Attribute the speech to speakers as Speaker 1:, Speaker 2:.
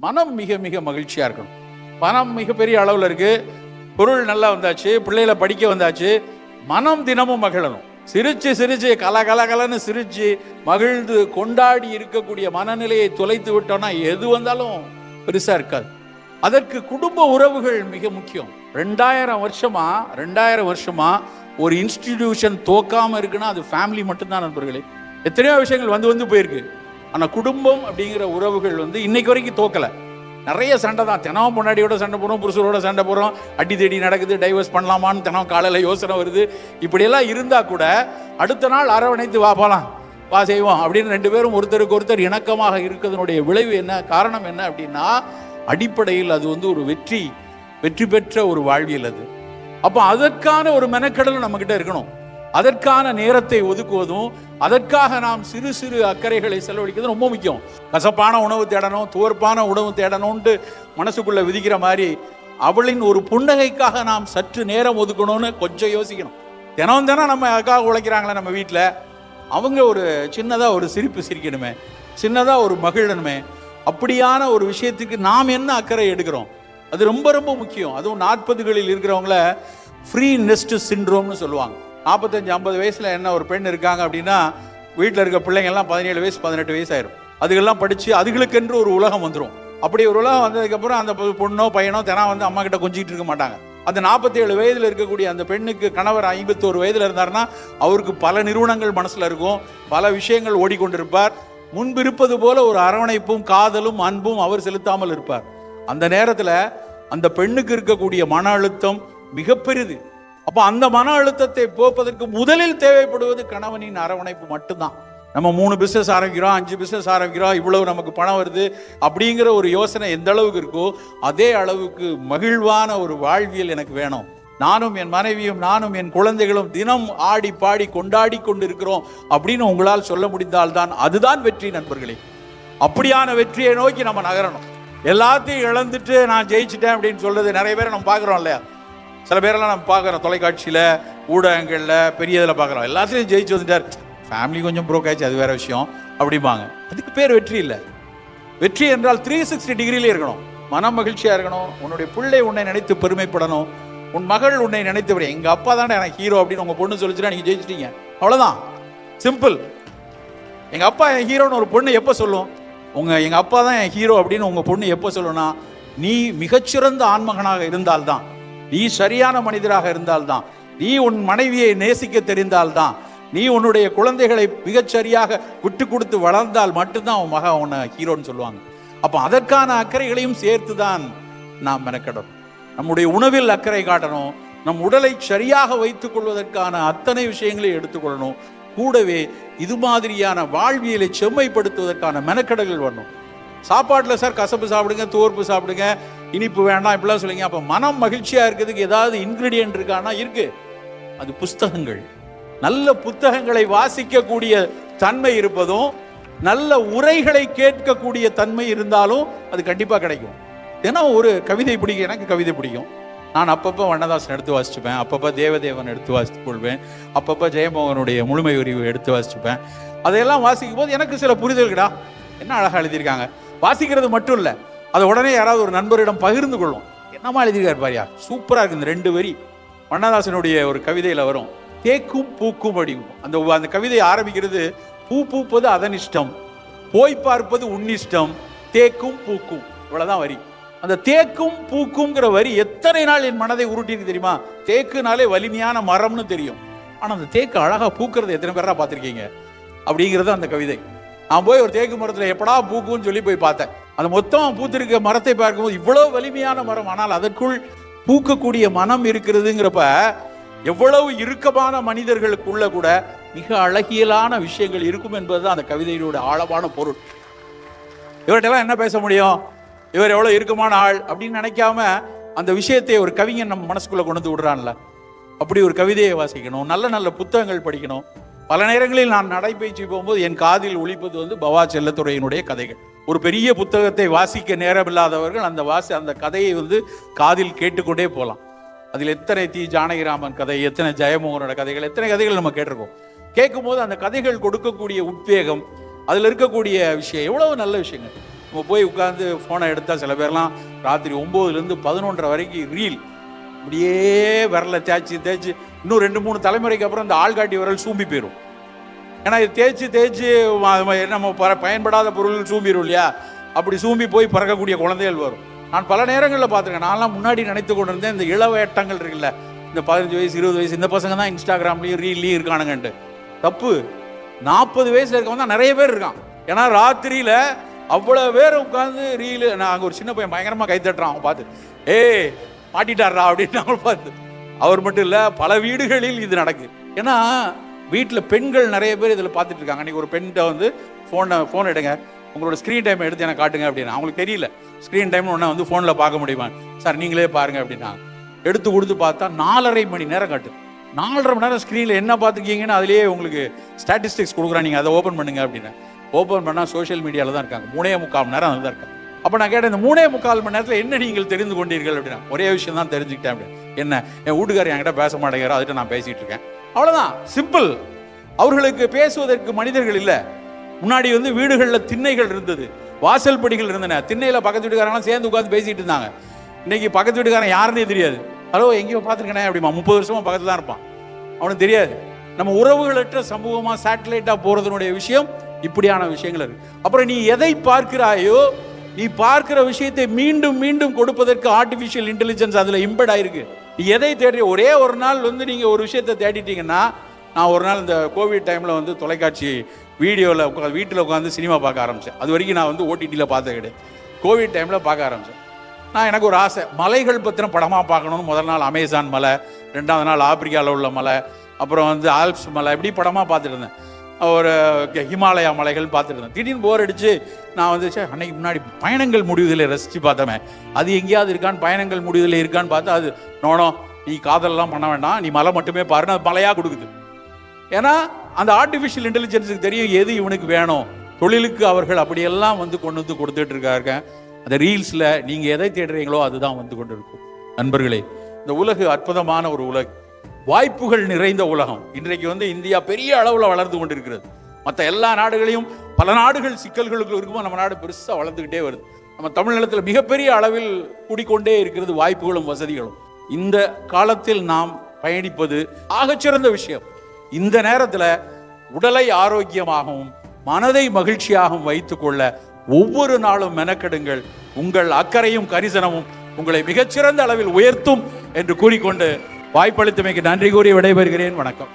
Speaker 1: மனம் மிக மிக மகிழ்ச்சியா இருக்கணும். பணம் மிகப்பெரிய அளவில் இருக்கு, பொருள் நல்லா வந்தாச்சு, பிள்ளைகளை படிக்க வந்தாச்சு, மனம் தினமும் மகிழணும். சிரிச்சு சிரிச்சு கலன்னு சிரிச்சு மகிழ்ந்து கொண்டாடி இருக்கக்கூடிய மனநிலையை தொலைத்து விட்டோம்னா எது வந்தாலும் பெருசா இருக்காது. அதற்கு குடும்ப உறவுகள் மிக முக்கியம். 2000 வருஷமா ஒரு இன்ஸ்டிடியூஷன் தோக்காம இருக்குன்னா அது ஃபேமிலி மட்டும்தான் நண்பர்களே. எத்தனையோ விஷயங்கள் வந்து போயிருக்கு, ஆனா குடும்பம் அப்படிங்கிற உறவுகள் இன்னைக்கு வரைக்கும் தோக்கல. நிறைய சண்டை தான், தினம் பொண்டாடியோட சண்டை போடுறோம், புருஷரோட சண்டை போடுறோம், அடி தேடி நடக்குது, டைவர்ஸ் பண்ணலாமான்னு தினம் காலையில் யோசனை வருது. இப்படியெல்லாம் இருந்தா கூட அடுத்த நாள் அரவணைத்து வா போலாம், வா செய்வோம் அப்படின்னு 2 பேரும் ஒருத்தருக்கு ஒருத்தர் இணக்கமாக இருக்கிறதுனுடைய விளைவு என்ன, காரணம் என்ன அப்படின்னா அடிப்படையில் அது ஒரு வெற்றி பெற்ற ஒரு வாழ்வியல் அது. அப்போ அதற்கான ஒரு மெனக்கடலும் நம்ம கிட்ட இருக்கணும். அதற்கான நேரத்தை ஒதுக்குவதும் அதற்காக நாம் சிறு சிறு அக்கறைகளை செலவழிக்கிறது ரொம்ப முக்கியம். கசப்பான உணவு தேடணும், துவர்ப்பான உணவு தேடணும்ட்டு மனசுக்குள்ள விதிக்கிற மாதிரி அவளின் ஒரு புன்னகைக்காக நாம் சற்று நேரம் ஒதுக்கணும்னு கொஞ்சம் யோசிக்கணும். தினம் நம்ம அதுக்காக உழைக்கிறாங்களே நம்ம வீட்டில், அவங்க ஒரு சின்னதாக ஒரு சிரிப்பு சிரிக்கணுமே, சின்னதாக ஒரு மகிழணுமே, அப்படியான ஒரு விஷயத்துக்கு நாம் என்ன அக்கறை எடுக்கிறோம் அது ரொம்ப ரொம்ப முக்கியம். அதுவும் 40களில் இருக்கிறவங்கள ஃப்ரீ நெஸ்ட் சிண்ட்ரோம்னு சொல்லுவாங்க. 45-50 வயசுல என்ன ஒரு பெண் இருக்காங்க அப்படின்னா வீட்டில் இருக்க பிள்ளைங்கள்லாம் 17 வயசு 18 வயசு ஆயிரும். அதுக்கெல்லாம் படித்து அதுகளுக்கென்று ஒரு உலகம் வந்துடும். அப்படி ஒரு உலகம் வந்ததுக்கப்புறம் அந்த பொண்ணோ பையனோ தினம் அம்மா கிட்ட கொஞ்சிட்டு இருக்க மாட்டாங்க. அந்த 47 வயதில் இருக்கக்கூடிய அந்த பெண்ணுக்கு கணவர் 51 வயதில் இருந்தார்னா அவருக்கு பல நிறுவனங்கள் மனசில் இருக்கும், பல விஷயங்கள் ஓடிக்கொண்டிருப்பார். முன்பு இருப்பது போல ஒரு அரவணைப்பும் காதலும் அன்பும் அவர் செலுத்தாமல் இருப்பார். அந்த நேரத்தில் அந்த பெண்ணுக்கு இருக்கக்கூடிய மன அழுத்தம் மிகப்பெரிது. அப்போ அந்த மன அழுத்தத்தை போப்பதற்கு முதலில் தேவைப்படுவது கணவனின் அரவணைப்பு மட்டும்தான். நம்ம 3 பிஸ்னஸ் ஆரம்பிக்கிறோம், 5 பிஸ்னஸ் ஆரம்பிக்கிறோம், இவ்வளவு நமக்கு பணம் வருது அப்படிங்கிற ஒரு யோசனை எந்த அளவுக்கு இருக்கோ அதே அளவுக்கு மகிழ்வான ஒரு வாழ்வியல் எனக்கு வேணும். நானும் என் மனைவியும் நானும் என் குழந்தைகளும் தினம் ஆடி பாடி கொண்டாடி கொண்டு இருக்கிறோம் அப்படின்னு உங்களால் சொல்ல முடிந்தால்தான் அதுதான் வெற்றி நண்பர்களே. அப்படியான வெற்றியை நோக்கி நம்ம நகரணும். எல்லாத்தையும் இழந்துட்டு நான் ஜெயிச்சிட்டேன் அப்படின்னு சொல்றது நிறைய பேரை நம்ம பார்க்குறோம் இல்லையா? சில பேரெல்லாம் நம்ம பார்க்குறோம், தொலைக்காட்சியில் ஊடகங்களில் பெரிய இதில் பார்க்குறோம், எல்லாத்தையும் ஜெயிச்சு வந்துட்டார், ஃபேமிலி கொஞ்சம் ப்ரோக் ஆயிடுச்சு, அது வேற விஷயம் அப்படிம்பாங்க. அதுக்கு பேர் வெற்றி இல்லை. வெற்றி என்றால் 360 டிகிரியிலே இருக்கணும். மன மகிழ்ச்சியாக இருக்கணும். உன்னுடைய பிள்ளை உன்னை நினைத்து பெருமைப்படணும். உன் மகள் உன்னை நினைத்து எங்கள் அப்பா தானே எனக்கு ஹீரோ அப்படின்னு உங்கள் பொண்ணு சொல்லிச்சுன்னா நீங்கள் ஜெயிச்சிட்டீங்க, அவ்வளோதான், சிம்பிள். எங்கள் அப்பா என் ஹீரோன்னு ஒரு பொண்ணு எப்போ சொல்லும்? எங்கள் அப்பா தான் என் ஹீரோ அப்படின்னு உங்கள் பொண்ணு எப்போ சொல்லணும்னா நீ மிகச்சிறந்த ஆண்மகனாக இருந்தால்தான், நீ சரியான மனிதராக இருந்தால்தான், நீ உன் மனைவியை நேசிக்க தெரிந்தால்தான், நீ உன்னுடைய குழந்தைகளை மிகச்சரியாக விட்டு கொடுத்து வளர்ந்தால் மட்டும்தான் உன் மகன் உன்னை ஹீரோன்னு சொல்லுவாங்க. அப்போ அதற்கான அக்கறைகளையும் சேர்த்து தான் நாம் மெனக்கடணும். நம்முடைய உணவில் அக்கறை காட்டணும், நம் உடலை சரியாக வைத்துக் கொள்வதற்கான அத்தனை விஷயங்களையும் எடுத்துக்கொள்ளணும். கூடவே இது மாதிரியான வாழ்வியலை செம்மைப்படுத்துவதற்கான மெனக்கடல்கள் வரணும். சாப்பாட்டில் சார் கசப்பு சாப்பிடுங்க, துவர்ப்பு சாப்பிடுங்க, இனிப்பு வேண்டாம் இப்படிலாம் சொல்லுங்க. அப்போ மனம் மகிழ்ச்சியாக இருக்கிறதுக்கு ஏதாவது இன்கிரீடியன்ட் இருக்கான்னா இருக்கு, அது புஸ்தகங்கள். நல்ல புத்தகங்களை வாசிக்கக்கூடிய தன்மை இருப்பதும் நல்ல உரைகளை கேட்கக்கூடிய தன்மை இருந்தாலும் அது கண்டிப்பாக கிடைக்கும். தினம் ஒரு கவிதை பிடிக்கும், எனக்கு கவிதை பிடிக்கும். நான் அப்பப்போ வண்ணதாசன் எடுத்து வாசிச்சுப்பேன், அப்பப்போ தேவதேவன் எடுத்து வாசித்து கொள்வேன், அப்பப்போ ஜெயமோகனுடைய முழுமை உரிவு எடுத்து வாசிச்சுப்பேன். அதையெல்லாம் வாசிக்கும் போது எனக்கு சில புரிதல்கடா, என்ன அழகாக எழுதியிருக்காங்க. வாசிக்கிறது மட்டும் இல்லை, அதை உடனே யாராவது ஒரு நண்பரிடம் பகிர்ந்து கொள்ளும். என்னமா எழுதியிருக்காரு பாரியா, சூப்பராக இருக்குது. இந்த 2 வரி வண்ணதாசனுடைய ஒரு கவிதையில் வரும், தேக்கும் பூக்கும் அடிக்கும். அந்த கவிதை ஆரம்பிக்கிறது, பூ பூப்பது அதன் இஷ்டம், போய் பார்ப்பது உன்னிஷ்டம், தேக்கும் பூக்கும், இவ்வளவுதான் வரி. அந்த தேக்கும் பூக்குங்கிற வரி எத்தனை நாள் என் மனதை உருட்டிருக்கு தெரியுமா? தேக்குனாலே வலிமையான மரம்னு தெரியும், ஆனால் அந்த தேக்கு அழகா பூக்கிறது எத்தனை பேரா பார்த்துருக்கீங்க அப்படிங்கிறது அந்த கவிதை. நான் போய் ஒரு தேக்கு மரத்தில் எப்படா பூக்குன்னு சொல்லி போய் பார்த்தேன். அந்த மொத்தம் பூத்திருக்க மரத்தை பார்க்கும்போது இவ்வளவு வலிமையான மரம், ஆனால் அதற்குள் பூக்கக்கூடிய மனம் இருக்கிறதுங்கிறப்ப எவ்வளவு இறுக்கமான மனிதர்களுக்குள்ள கூட மிக அழகியலான விஷயங்கள் இருக்கும் என்பதுதான் அந்த கவிதையோட ஆழமான பொருள். இவர்கிட்டலாம் என்ன பேச முடியும், இவர் எவ்வளவு இறுக்கமான ஆள் அப்படின்னு நினைக்காம அந்த விஷயத்தை ஒரு கவிஞன் நம்ம மனசுக்குள்ள கொண்டு வந்து விடுறான்ல, அப்படி ஒரு கவிதையை வாசிக்கணும், நல்ல நல்ல புத்தகங்கள் படிக்கணும். பல நேரங்களில் நான் நடைபயிற்சி போகும்போது என் காதில் ஒலிப்பது பவா செல்லத்துறையினுடைய கதைகள். ஒரு பெரிய புத்தகத்தை வாசிக்க நேரமில்லாதவர்கள் அந்த கதையை காதில் கேட்டுக்கொண்டே போகலாம். அதில் எத்தனை தி ஜானகிராமன் கதை, எத்தனை ஜெயமோகனோட கதைகள், எத்தனை கதைகள் நம்ம கேட்டிருக்கோம். கேட்கும் போது அந்த கதைகள் கொடுக்கக்கூடிய உத்வேகம், அதில் இருக்கக்கூடிய விஷயம் எவ்வளவு நல்ல விஷயங்கள். நம்ம போய் உட்காந்து ஃபோனை எடுத்தால் சில பேர்லாம் ராத்திரி 9லேருந்து 11:30 வரைக்கும் ரீல் இப்படியே விரல தேய்ச்சி இன்னும் 2-3 தலைமுறைக்கு அப்புறம் இந்த ஆள்காட்டி விரல் சூம்பி போயிடும். ஏன்னா இது தேய்ச்சி நம்ம பயன்படாத பொருள் சூம்பிடும் இல்லையா, அப்படி சூம்பி போய் பறக்கக்கூடிய குழந்தைகள் வரும். நான் பல நேரங்களில் பார்த்துருக்கேன். நான்லாம் முன்னாடி நினைத்து கொண்டு இருந்தேன், இந்த இளவட்டங்கள் இருக்குல்ல, இந்த 15 வயசு 20 வயசு இந்த பசங்க தான் இன்ஸ்டாகிராம்லேயும் ரீல்லையும் இருக்கானுங்கன்ட்டு. தப்பு. 40 வயசுல இருக்கவங்க தான் நிறைய பேர் இருக்கான். ஏன்னா ராத்திரியில் அவ்வளோ பேர் உட்காந்து ரீலு. நான் அங்கே ஒரு சின்ன பையன் பயங்கரமாக கை தட்டுறான், அவன் பார்த்து மாட்டிட்டாரா அப்படின்னு அவன் பார்த்து. அவர் மட்டும் இல்லை, பல வீடுகளில் இது நடக்குது. ஏன்னா வீட்டில் பெண்கள் நிறைய பேர் இதில் பார்த்துட்டு இருக்காங்க. அன்றைக்கி ஒரு பெண்கிட்ட வந்து ஃபோன் எடுங்க, உங்களோட ஸ்க்ரீன் டைம் எடுத்து எனக்கு காட்டுங்க அப்படின்னு. அவங்களுக்கு தெரியல ஸ்க்ரீன் டைம்னு ஒன்றா வந்து ஃபோனில் பார்க்க முடியுமா. சார் நீங்களே பாருங்க அப்படின்னா எடுத்து கொடுத்து பார்த்தா 4.5 மணி நேரம் காட்டுது. 4.5 மணி நேரம் ஸ்க்ரீனில் என்ன பார்த்துருக்கீங்கன்னு அதுலேயே உங்களுக்கு ஸ்டாட்டிஸ்டிக்ஸ் கொடுக்குறான், நீங்கள் அதை ஓப்பன் பண்ணுங்க அப்படின்னு. ஓப்பன் பண்ணால் சோஷியல் மீடியாவில் தான் இருக்காங்க. 3.25 மணி நேரம் அதில் தான் இருக்காங்க. அப்போ நான் கேட்டேன், இந்த 3.25 மணி நேரத்தில் என்ன நீங்கள் தெரிந்து கொண்டீர்கள் அப்படின்னா, ஒரே விஷயம் தான் தெரிஞ்சுக்கிட்டேன் அப்படின்னு. என்ன, என் வீட்டுக்காரர் என்கிட்ட பேச மாட்டேங்கிறார், அதுகிட்ட நான் பேசிகிட்டு இருக்கேன், அவ்வளோதான், சிம்பிள். அவர்களுக்கு பேசுவதற்கு மனிதர்கள் இல்லை. முன்னாடி வந்து வீடுகளில் திண்ணைகள் இருந்தது, வாசல் படிகள் இருந்தன. திண்ணையில் பக்கத்து வீட்டுக்காரங்களாம் சேர்ந்து உட்காந்து பேசிகிட்டு இருந்தாங்க. இன்னைக்கு பக்கத்து வீட்டுக்காரன் யாருன்னே தெரியாது. ஹலோ எங்கேயோ பார்த்துருக்கேனே அப்படிமா, 30 வருஷமாக பக்கத்தில் தான் இருப்பான், அவனுக்கு தெரியாது. நம்ம உறவுகளற்ற சமூகமாக சேட்டலைட்டாக போகிறதுனுடைய விஷயம் இப்படியான விஷயங்கள் இருக்கு. அப்புறம் நீ எதை பார்க்கிறாயோ, நீ பார்க்கிற விஷயத்தை மீண்டும் மீண்டும் கொடுப்பதற்கு ஆர்டிஃபிஷியல் இன்டெலிஜென்ஸ் அதில் இம்பெட் ஆயிருக்கு. நீ எதை தேடி, ஒரே ஒரு நாள் வந்து நீங்கள் ஒரு விஷயத்தை தேடிட்டீங்கன்னா, நான் ஒரு நாள் இந்த கோவிட் டைமில் வந்து தொலைக்காட்சி வீடியோவில் வீட்டில் உட்காந்து சினிமா பார்க்க ஆரம்பித்தேன். அது வரைக்கும் நான் வந்து ஓடிடியில் பார்த்தது கிடையாது. கோவிட் டைமில் பார்க்க ஆரம்பித்தேன். எனக்கு ஒரு ஆசை, மலைகள் பற்றின படமாக பார்க்கணும்னு. முதல் நாள் அமேசான் மலை, 2வது நாள் ஆப்பிரிக்காவில் உள்ள மலை, அப்புறம் வந்து ஆல்ப்ஸ் மலை, இப்படி படமாக பார்த்துட்டு இருந்தேன். ஒரு ஹிமாலயா மலைகள் பார்த்துட்டு இருந்தேன். திடீர்னு போர் அடிச்சு நான் வந்து அன்னைக்கு முன்னாடி பயணங்கள் முடிவுதலை ரசித்து பார்த்தோமே, அது எங்கேயாவது இருக்கான்னு, பயணங்கள் முடிவுதலை இருக்கான்னு பார்த்தா அது நோனோ, நீ காதலெல்லாம் பண்ண வேண்டாம், நீ மலை மட்டுமே பாருன்னு அது மலையாக கொடுக்குது. ஏன்னா அந்த ஆர்டிஃபிஷியல் இன்டெலிஜென்ஸுக்கு தெரியும் எது இவனுக்கு வேணும். தொழிலுக்கு அவர்கள் அப்படியெல்லாம் வந்து கொண்டு வந்து கொடுத்துட்டு இருக்காங்க. அந்த ரீல்ஸில் நீங்கள் எதை தேடுறீங்களோ அதுதான் வந்து கொண்டு இருக்கும். நண்பர்களே, இந்த உலகு அற்புதமான ஒரு உலகு, வாய்ப்புகள் நிறைந்த உலகம். இன்றைக்கு வந்து இந்தியா பெரிய அளவில் வளர்ந்து கொண்டிருக்கிறது. மற்ற எல்லா நாடுகளையும், பல நாடுகள் சிக்கல்களுக்கு இருக்கும்போது நம்ம நாடு பெருசாக வளர்ந்துக்கிட்டே வருது. நம்ம தமிழ்நிலத்தில் மிகப்பெரிய அளவில் கூடிக்கொண்டே இருக்கிறது வாய்ப்புகளும் வசதிகளும். இந்த காலத்தில் நாம் பயணிப்பது ஆகச்சிறந்த விஷயம். இந்த நேரத்தில் உடலை ஆரோக்கியமாகவும் மனதை மகிழ்ச்சியாகவும் வைத்துக்கொள்ள ஒவ்வொரு நாளும் மெனக்கெடுங்கள். உங்கள் அக்கறையும் கரிசனமும் உங்களை மிகச்சிறந்த அளவில் உயர்த்தும் என்று கூறிக்கொண்டு வாய்ப்பளித்தமைக்கு நன்றி கூறி விடைபெறுகிறேன். வணக்கம்.